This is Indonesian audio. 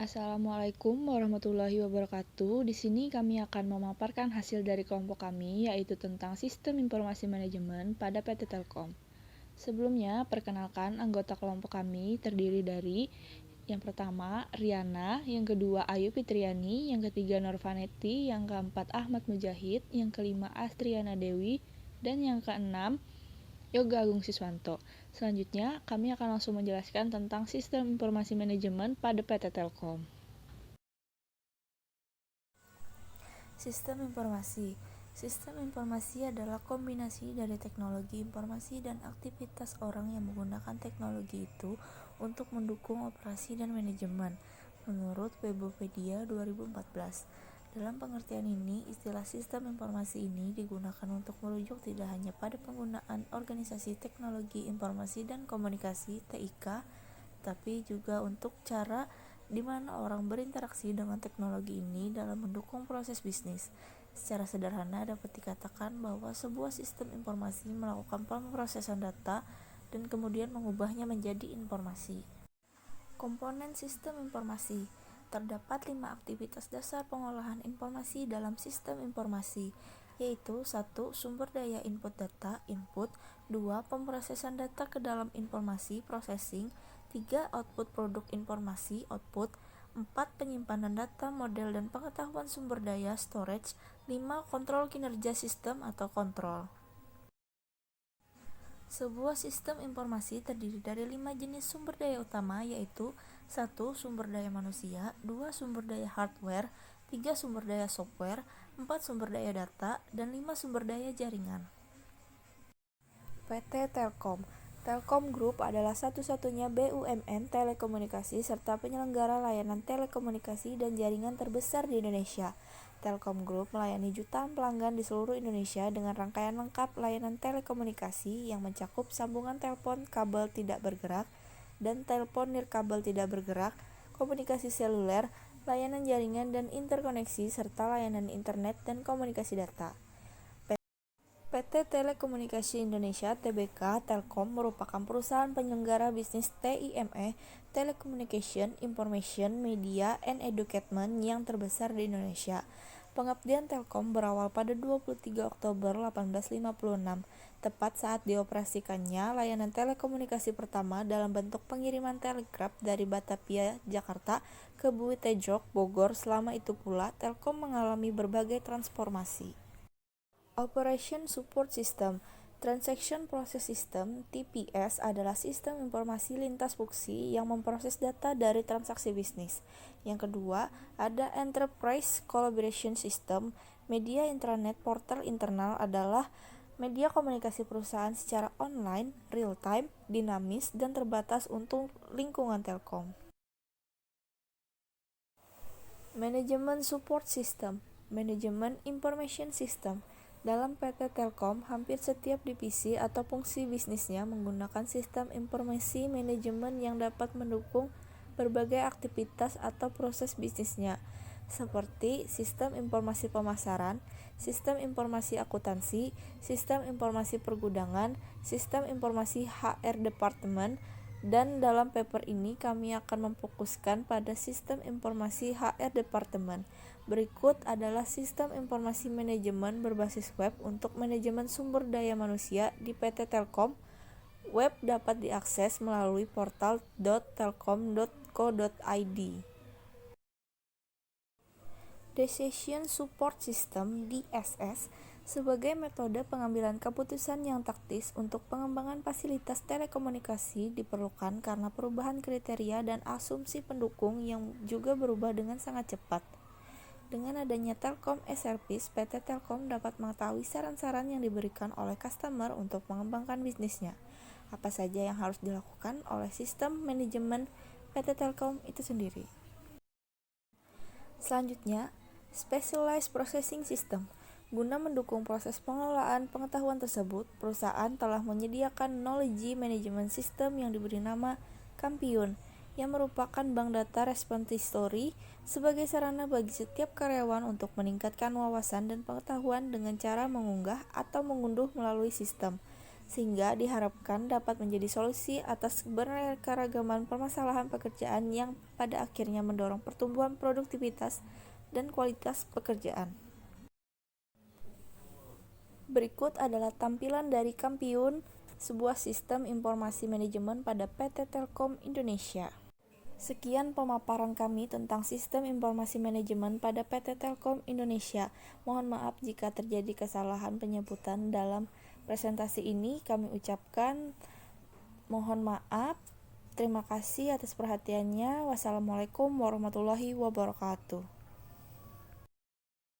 Assalamualaikum warahmatullahi wabarakatuh. Di sini kami akan memaparkan hasil dari kelompok kami, yaitu tentang sistem informasi manajemen pada PT Telkom. Sebelumnya, perkenalkan anggota kelompok kami terdiri dari yang pertama, Riana, yang kedua, Ayu Fitriani, yang ketiga, Norvaneti, yang keempat, Ahmad Mujahid, yang kelima, Astriana Dewi, dan yang keenam, Yoga Agung Siswanto. Selanjutnya, kami akan langsung menjelaskan tentang sistem informasi manajemen pada PT Telkom. Sistem informasi. Sistem informasi adalah kombinasi dari teknologi informasi dan aktivitas orang yang menggunakan teknologi itu untuk mendukung operasi dan manajemen, menurut Webopedia 2014. Dalam pengertian ini, istilah sistem informasi ini digunakan untuk merujuk tidak hanya pada penggunaan organisasi teknologi informasi dan komunikasi (TIK), tapi juga untuk cara di mana orang berinteraksi dengan teknologi ini dalam mendukung proses bisnis. Secara sederhana dapat dikatakan bahwa sebuah sistem informasi melakukan pemrosesan data dan kemudian mengubahnya menjadi informasi. Komponen sistem informasi. Terdapat 5 aktivitas dasar pengolahan informasi dalam sistem informasi, yaitu 1. Sumber daya input data (input), 2. Pemrosesan data ke dalam informasi (processing), 3. Output produk informasi (output), 4. Penyimpanan data, model, dan pengetahuan sumber daya (storage), 5. Kontrol kinerja sistem atau kontrol. Sebuah sistem informasi terdiri dari 5 jenis sumber daya utama, yaitu 1. Sumber daya manusia, 2. Sumber daya hardware, 3. Sumber daya software, 4. Sumber daya data, dan 5. Sumber daya jaringan. PT Telkom. Telkom Group adalah satu-satunya BUMN telekomunikasi serta penyelenggara layanan telekomunikasi dan jaringan terbesar di Indonesia. Telkom Group melayani jutaan pelanggan di seluruh Indonesia dengan rangkaian lengkap layanan telekomunikasi yang mencakup sambungan telepon kabel tidak bergerak dan telepon nirkabel tidak bergerak, komunikasi seluler, layanan jaringan dan interkoneksi, serta layanan internet dan komunikasi data. PT Telekomunikasi Indonesia (TBK) Telkom merupakan perusahaan penyelenggara bisnis TIME (Telecommunication, Information, Media, and Educatement) yang terbesar di Indonesia. Pengabdian Telkom berawal pada 23 Oktober 1856, tepat saat dioperasikannya layanan telekomunikasi pertama dalam bentuk pengiriman telegraf dari Batavia, Jakarta, ke Buitejok, Bogor. Selama itu pula, Telkom mengalami berbagai transformasi. Operation Support System. Transaction Process System (TPS) adalah sistem informasi lintas fungsi yang memproses data dari transaksi bisnis. Yang kedua, ada Enterprise Collaboration System. Media intranet portal internal adalah media komunikasi perusahaan secara online, real-time, dinamis, dan terbatas untuk lingkungan Telkom. Manajemen Support System. Manajemen Information System. Dalam PT Telkom, hampir setiap divisi atau fungsi bisnisnya menggunakan sistem informasi manajemen yang dapat mendukung berbagai aktivitas atau proses bisnisnya, seperti sistem informasi pemasaran, sistem informasi akuntansi, sistem informasi pergudangan, sistem informasi HR departemen, dan dalam paper ini kami akan memfokuskan pada sistem informasi HR departemen. Berikut adalah sistem informasi manajemen berbasis web untuk manajemen sumber daya manusia di PT Telkom. Web dapat diakses melalui portal.telkom.co.id. Decision Support System (DSS) sebagai metode pengambilan keputusan yang taktis untuk pengembangan fasilitas telekomunikasi diperlukan karena perubahan kriteria dan asumsi pendukung yang juga berubah dengan sangat cepat. Dengan adanya Telkom as-Service, PT Telkom dapat mengetahui saran-saran yang diberikan oleh customer untuk mengembangkan bisnisnya. Apa saja yang harus dilakukan oleh sistem manajemen PT Telkom itu sendiri. Selanjutnya, Specialized Processing System. Guna mendukung proses pengelolaan pengetahuan tersebut, perusahaan telah menyediakan Knowledge Management System yang diberi nama Kampiun, yang merupakan bank data repository sebagai sarana bagi setiap karyawan untuk meningkatkan wawasan dan pengetahuan dengan cara mengunggah atau mengunduh melalui sistem. sehingga diharapkan dapat menjadi solusi atas berkeragaman permasalahan pekerjaan yang pada akhirnya mendorong pertumbuhan produktivitas dan kualitas pekerjaan. Berikut adalah tampilan dari Kampiun, sebuah sistem informasi manajemen pada PT Telkom Indonesia. Sekian pemaparan kami tentang sistem informasi manajemen pada PT Telkom Indonesia. Mohon maaf jika terjadi kesalahan penyebutan dalam presentasi ini. Kami ucapkan mohon maaf. Terima kasih atas perhatiannya. Wassalamualaikum warahmatullahi wabarakatuh.